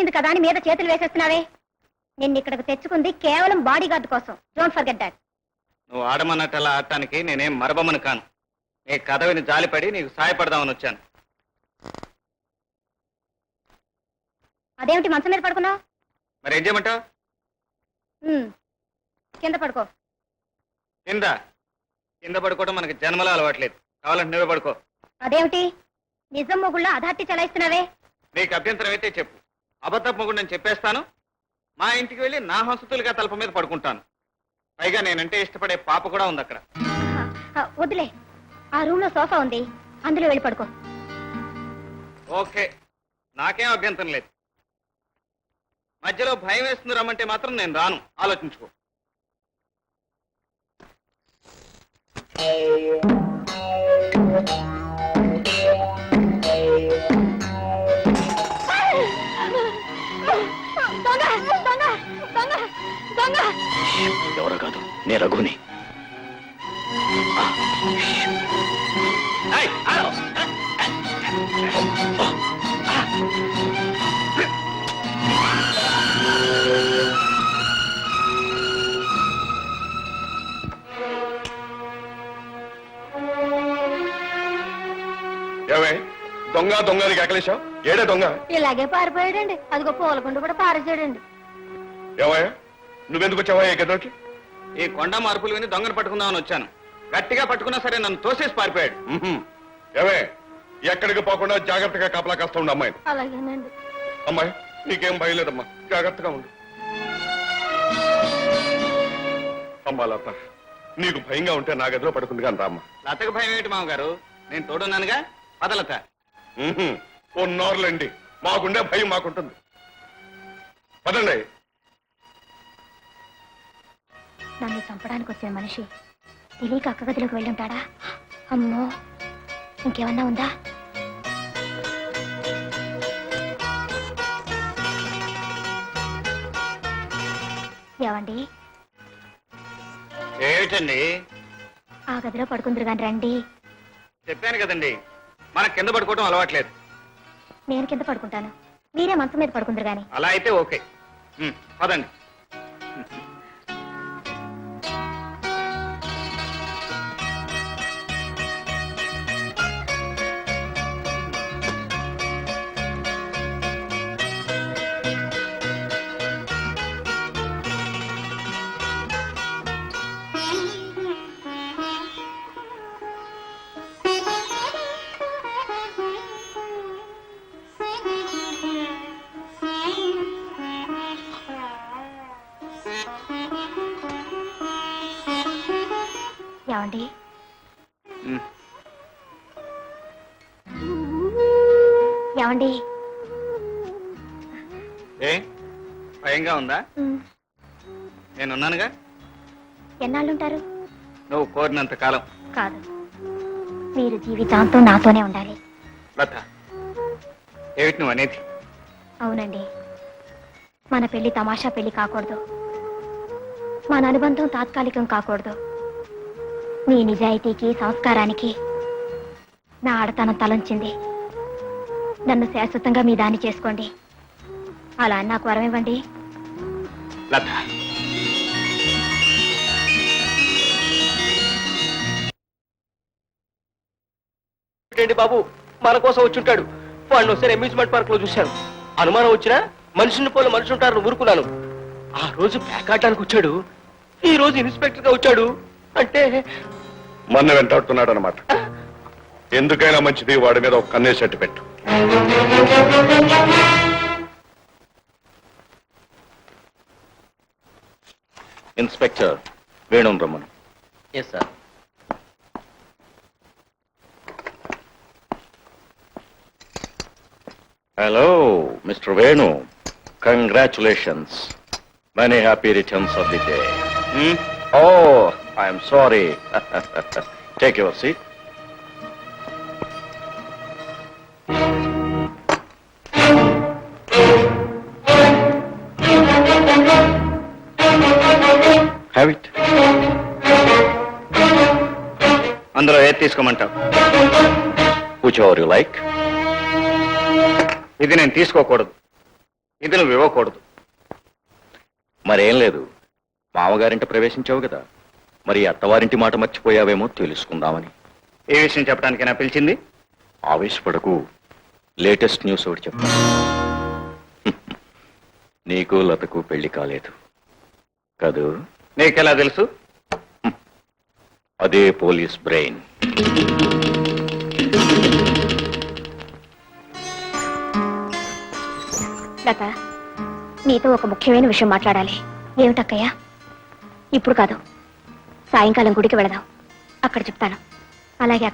వచ్చింది కదా అని మీద చేతులు వేసేస్తున్నావే. నిన్ను ఇక్కడికి తెచ్చుకుంది కేవలం బాడీ గార్డ్ కోసం. Don't forget that. నువ్వు ఆడమన్నట్టలా ఆడటానికి నేనేం మరబమ్మను కాను. నీ కథ విని జాలిపడి నీకు సాయపడదామని వచ్చాను. అదేమిటి మంచం మీద పడుకున్నావు? మరి ఏం చేయమంటావు? కింద పడుకో. కింద పడుకోవడం మనకి జన్మలో అలవాట్లేదు. కావాలంటే నువ్వే పడుకో. అదేమిటి నిజం మొగుళ్ళ అధార్తి చలాయిస్తున్నావే? నీకు అభ్యంతరం అయితే చెప్పు. అబద్ధపు మొగుడు నేను చెప్పేస్తాను. మా ఇంటికి వెళ్ళి నా హంసతులుగా తలప మీద పడుకుంటాను. పైగా నేనంటే ఇష్టపడే పాప కూడా ఉంది అక్కడ. వదిలే, ఆ రూమ్ లో సోఫా ఉంది, అందులో వెళ్ళి పడుకో. ఓకే, నాకేం అభ్యంతరం లేదు. మధ్యలో భయం వేస్తుంది రమ్మంటే మాత్రం నేను రాను. ఆలోచించుకో. ఎవరో కాదు, నే రఘుని. ఏమే దొంగ దొంగని కేకలేశావు? ఏడే దొంగ? ఇలాగే పారిపోయాడండి. అదిగో పూలకుండు కూడా పారేసాడండి. ఏమయ్యా నువ్వెందుకు వచ్చావా ఈ గదిలోకి? ఈ కొండ మార్పులు విని దొంగను పట్టుకుందామని వచ్చాను. గట్టిగా పట్టుకున్నా సరే నన్ను తోసేసి పారిపోయాడు. ఏమే ఎక్కడికి పోకుండా జాగ్రత్తగా కాపలా కాస్తా ఉండు అమ్మాయి. అలాగేనండి. అమ్మాయి నీకేం భయం లేదమ్మా, జాగ్రత్తగా ఉండు. అమ్మా లత, నీకు భయంగా ఉంటే నా గదిలో పడుకుంది కానీ రామ్మా. లతకు భయం ఏంటి మామగారు? నేను తోడున్నానుగా. పదలత ఉన్నారులేండి, మాకుండే భయం మాకుంటుంది. పదండి. నన్ను చంపడానికి వచ్చిన మనిషి తెలియక అక్క గదిలోకి వెళ్ళుంటాడా? అమ్మో, ఇంకేమన్నా ఉందా? ఏవండి? ఏమిటండి? ఆ గదిలో పడుకుందరు కానీ రండి. చెప్పాను కదండి, మనకు కింద పడుకోవడం అలవాట్లేదు. నేను కింద పడుకుంటాను, మీరే మంచం మీద పడుకుందరు గాని. అలా అయితే ఓకే, పదండి. ఏమండి? ఏమండి? ఏ భయంగా ఉందా? నేనున్నానుగా. ఎన్నాళ్ళుంటారు? నువ్వు కోరినంత కాలం. కాదు, మీరు జీవితాంతం నాతోనే ఉండాలి. లత, ఏమిటి నువ్వు అనేది? అవునండి, మన పెళ్లి తమాషా పెళ్లి కాకూడదు, మన అనుబంధం తాత్కాలికం కాకూడదు. మీ నిజాయితీకి సంస్కారానికి నా ఆడతనం తలంచింది. నన్ను శాశ్వతంగా మీ దాన్ని చేసుకోండి. అలా నాకు వరం ఇవ్వండి. లత, బాబు మన కోసం వచ్చి ఉంటాడు. వాడిని ఒకసారి అమ్యూజ్మెంట్ పార్క్ లో చూశాను. అనుమానం వచ్చినా మనిషిని పోలు మనిషి ఉంటారని ఊరుకున్నాను. ఆ రోజు పేకాటానికి వచ్చాడు, ఈ రోజు ఇన్స్పెక్టర్ గా వచ్చాడు అంటే మొన్న వెంటాడుతున్నాడు అనమాట. ఎందుకైనా మంచిది వాడి మీద ఒక కన్నేసెట్టు పెట్టు. ఇన్స్పెక్టర్ వేణు రమ్మను. Yes sir. Hello mister Venu, congratulations. Many happy returns of the day. Oh, I am sorry. Take your seat. Have it. అందులో ఏది తీసుకోమంటావు? Whichever you like. ఇది నేను తీసుకోకూడదు. ఇది నువ్వు ఇవ్వకూడదు. మరేం లేదు, మామగారింట ప్రవేశించావు కదా, మరి అత్తవారింటి మాట మర్చిపోయావేమో తెలుసుకుందామని. ఏ విషయం చెప్పడానికైనా పిలిచింది? ఆవేశపడకు, లేటెస్ట్ న్యూస్ ఒకటి చెప్తాను. నీకు లతకు పెళ్లి కాలేదు కదూ? నీకెలా తెలుసు? అదే పోలీస్ బ్రెయిన్. లత, నీతో ఒక ముఖ్యమైన విషయం మాట్లాడాలి. ఏమిటక్కయ్యా? ఇప్పుడు కాదు, సాయంకాలం గుడికి వెళదాం, అక్కడ చెప్తాను. అలాగే